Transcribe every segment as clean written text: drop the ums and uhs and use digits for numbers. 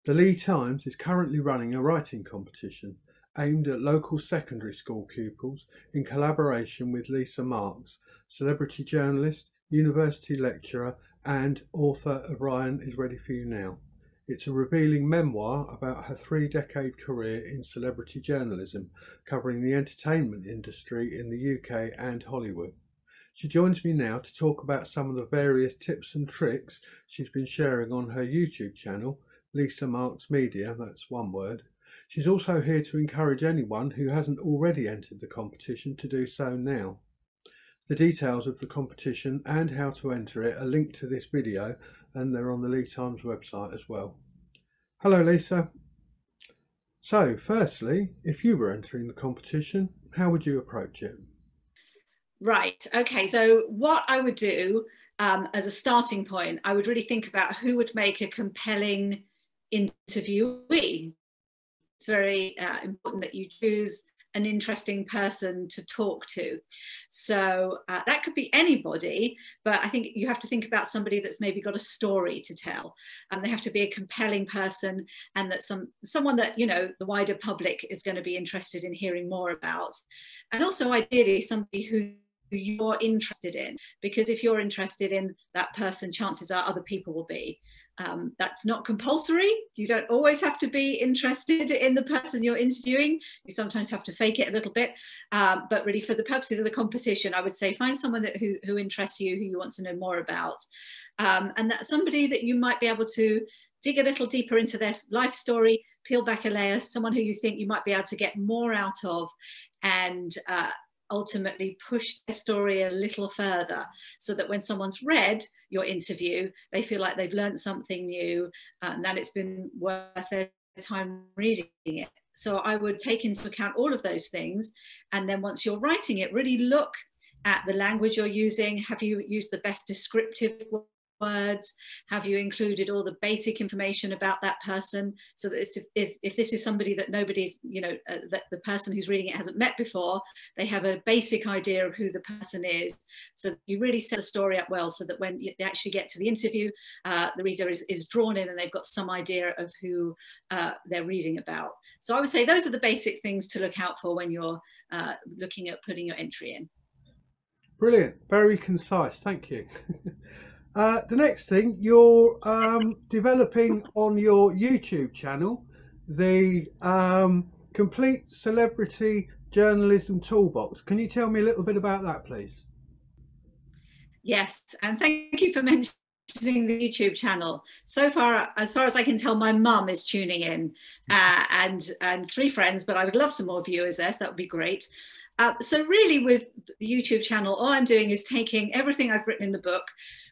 The Leigh Times is currently running a writing competition aimed at local secondary school pupils in collaboration with Lisa Marks, celebrity journalist, university lecturer, and author of Ryan is Ready for You Now. It's a revealing memoir about her 3-decade career in celebrity journalism, covering the entertainment industry in the UK and Hollywood. She joins me now to talk about some of the various tips and tricks she's been sharing on her YouTube channel, Lisa Marks Media, that's one word. She's also here to encourage anyone who hasn't already entered the competition to do so now. The details of the competition and how to enter it are linked to this video, and they're on the Leigh Times website as well. Hello Lisa. So firstly, if you were entering the competition, how would you approach it? Right, okay, so what I would do as a starting point, I would really think about who would make a compelling interviewee. It's very important that you choose an interesting person to talk to. So that could be anybody, but I think you have to think about somebody that's maybe got a story to tell. They have to be a compelling person, and that someone that, you know, the wider public is going to be interested in hearing more about. And also ideally somebody who you're interested in, because if you're interested in that person, chances are other people will be. That's not compulsory. You don't always have to be interested in the person you're interviewing. You sometimes have to fake it a little bit, but really for the purposes of the competition, I would say find someone who interests you, who you want to know more about, and that's somebody that you might be able to dig a little deeper into their life story, peel back a layer, someone who you think you might be able to get more out of, and ultimately push their story a little further, so that when someone's read your interview, they feel like they've learned something new and that it's been worth their time reading it. So I would take into account all of those things, and then once you're writing it, really look at the language you're using. Have you used the best descriptive words? Have you included all the basic information about that person, so that if this is somebody that nobody's, you know, that the person who's reading it hasn't met before, they have a basic idea of who the person is. So you really set the story up well, so that when they actually get to the interview, the reader is drawn in and they've got some idea of who they're reading about. So I would say those are the basic things to look out for when you're looking at putting your entry in. Brilliant, very concise, thank you. The next thing, you're developing on your YouTube channel the Complete Celebrity Journalism Toolbox. Can you tell me a little bit about that, please? Yes, and thank you for mentioning the YouTube channel. So far as I can tell, my mum is tuning in, and 3 friends, but I would love some more viewers there, so that would be great. So really with the YouTube channel, all I'm doing is taking everything I've written in the book,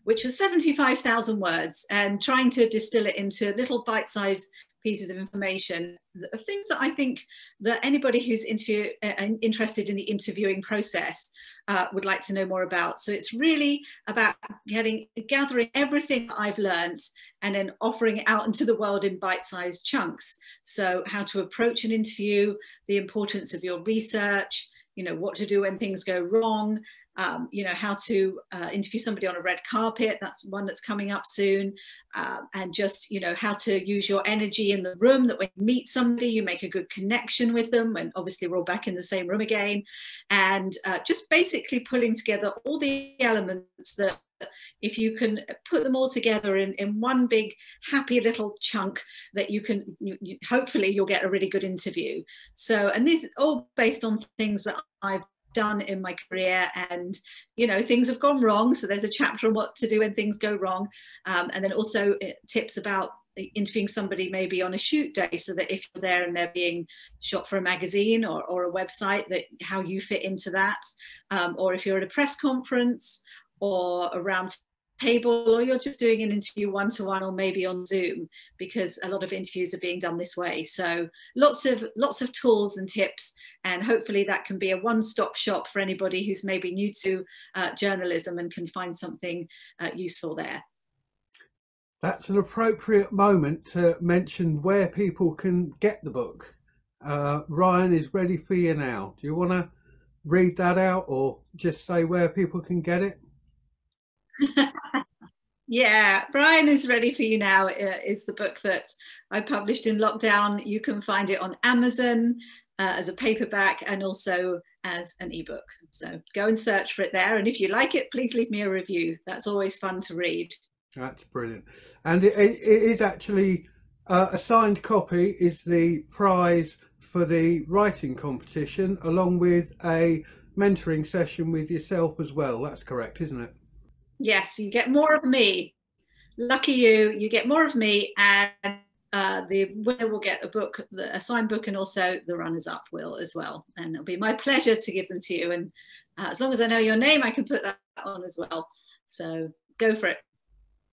which was 75,000 words, and trying to distill it into little bite-sized pieces of information, of things that I think that anybody who's interested in the interviewing process would like to know more about. So it's really about gathering everything that I've learned and then offering it out into the world in bite-sized chunks. So how to approach an interview, the importance of your research, you know, what to do when things go wrong, you know, how to interview somebody on a red carpet, that's one that's coming up soon, and just, you know, how to use your energy in the room, that when you meet somebody, you make a good connection with them, and obviously we're all back in the same room again, and just basically pulling together all the elements that, if you can put them all together in one big happy little chunk, that you can hopefully you'll get a really good interview. So, and these are all based on things that I've done in my career, and you know, things have gone wrong, so there's a chapter on what to do when things go wrong, and then also tips about interviewing somebody maybe on a shoot day, so that if you're there and they're being shot for a magazine or a website, that how you fit into that, or if you're at a press conference or a round table, or you're just doing an interview one-to-one or maybe on Zoom, because a lot of interviews are being done this way. So lots of tools and tips, and hopefully that can be a one-stop shop for anybody who's maybe new to journalism and can find something useful there. That's an appropriate moment to mention where people can get the book. Ryan is Ready for You Now. Do you want to read that out, or just say where people can get it? Yeah, Brian is ready for you now. Is the book that I published in lockdown. You can find it on Amazon as a paperback and also as an ebook. So go and search for it there. And if you like it, please leave me a review. That's always fun to read. That's brilliant. And it is actually a signed copy is the prize for the writing competition, along with a mentoring session with yourself as well. That's correct, isn't it? Yes, you get more of me. Lucky you, you get more of me, and the winner will get a book, a signed book, and also the runners-up will as well. And it'll be my pleasure to give them to you. And as long as I know your name, I can put that on as well. So go for it.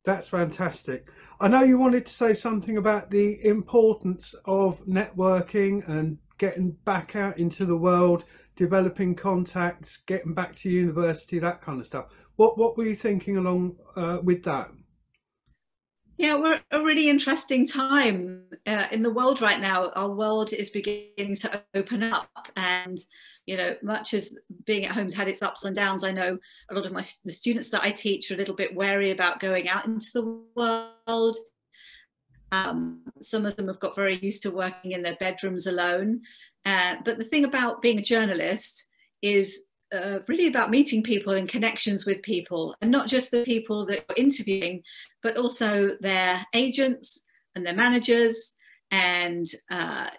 That's fantastic. I know you wanted to say something about the importance of networking and getting back out into the world, developing contacts, getting back to university, that kind of stuff. What were you thinking along with that? Yeah, we're a really interesting time in the world right now. Our world is beginning to open up, and you know, much as being at home's had its ups and downs, I know a lot of the students that I teach are a little bit wary about going out into the world. Some of them have got very used to working in their bedrooms alone. But the thing about being a journalist is really about meeting people and connections with people, and not just the people that you're interviewing, but also their agents and their managers and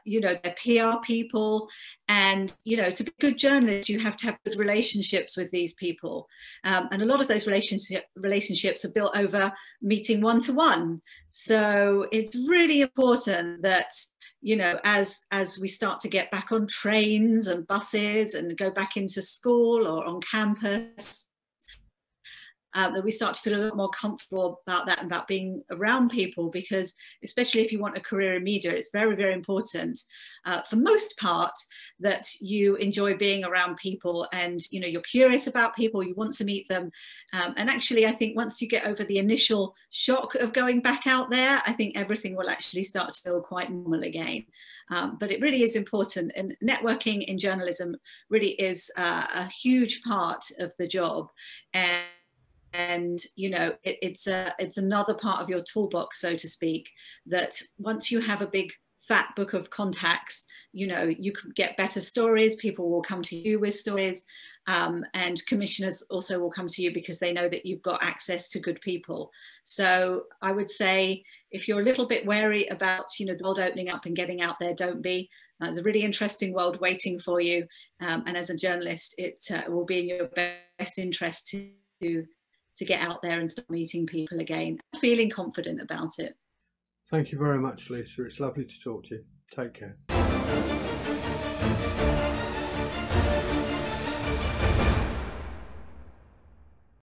you know, their PR people. And you know, to be a good journalist, you have to have good relationships with these people, and a lot of those relationships are built over meeting one-to-one. So it's really important that, you know, as we start to get back on trains and buses and go back into school or on campus, that we start to feel a little more comfortable about that and about being around people, because especially if you want a career in media, it's very, very important for most part that you enjoy being around people, and you know, you're curious about people, you want to meet them, and actually I think once you get over the initial shock of going back out there, I think everything will actually start to feel quite normal again. But it really is important, and networking in journalism really is a huge part of the job. And you know, it's another part of your toolbox, so to speak, that once you have a big fat book of contacts, you know, you can get better stories, people will come to you with stories, and commissioners also will come to you because they know that you've got access to good people. So I would say, if you're a little bit wary about, you know, the world opening up and getting out there, don't be. There's a really interesting world waiting for you, and as a journalist, it will be in your best interest to get out there and start meeting people again, feeling confident about it. Thank you very much, Lisa. It's lovely to talk to you. Take care.